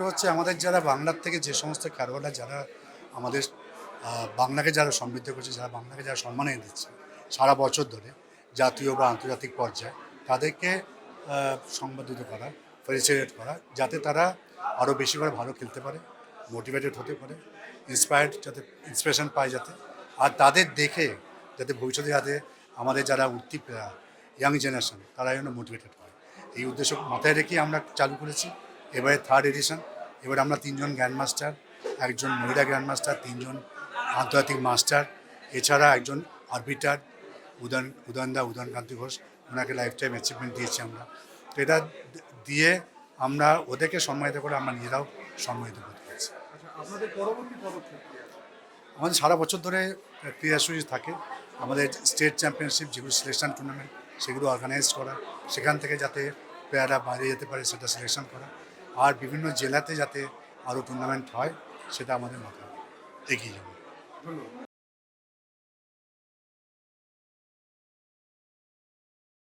ওটা হচ্ছে আমাদের যারা বাংলার থেকে যে সমস্ত খেলোয়াড়রা যারা আমাদের বাংলাকে যারা সমৃদ্ধ করছে, যারা বাংলাকে যারা সম্মান এনে দিচ্ছে সারা বছর ধরে জাতীয় বা আন্তর্জাতিক পর্যায়ে, তাদেরকে সংবর্ধিত করা, ফেলিসিটেট করা, যাতে তারা আরও বেশি করে ভালো খেলতে পারে, মোটিভেটেড হতে পারে, যাতে ইন্সপিরেশন পায় যাতে, আর তাদের দেখে যাতে ভবিষ্যতে যাতে আমাদের যারা উঠতি ইয়াং জেনারেশন তারা যেন মোটিভেটেড হয়, এই উদ্দেশ্য মাথায় রেখেই আমরা চালু করেছি। এবারে 3rd এডিশন। এবারে আমরা 3জন গ্র্যান্ড মাস্টার, একজন মহিলা গ্র্যান্ড মাস্টার, 3জন আন্তর্জাতিক মাস্টার, এছাড়া একজন আরবিটার উদয়নকান্তি ঘোষ, ওনাকে লাইফ টাইম অ্যাচিভমেন্ট দিয়েছি আমরা। তো এটা দিয়ে আমরা ওদেরকে সম্মানিত করে আমরা নিজেরাও সম্মানিত করতে পেরেছি। আমাদের সারা বছর ধরে ক্রীড়াসূচি থাকে, আমাদের স্টেট চ্যাম্পিয়নশিপ যেগুলো সিলেকশন টুর্নামেন্ট সেগুলো অর্গানাইজ করা, সেখান থেকে যাতে প্লেয়াররা বাইরে যেতে পারে সেটা সিলেকশন করা, আর বিভিন্ন জেলাতে যাতে আরও টুর্নামেন্ট হয় সেটা আমাদের মাথায় এগিয়ে যাবে।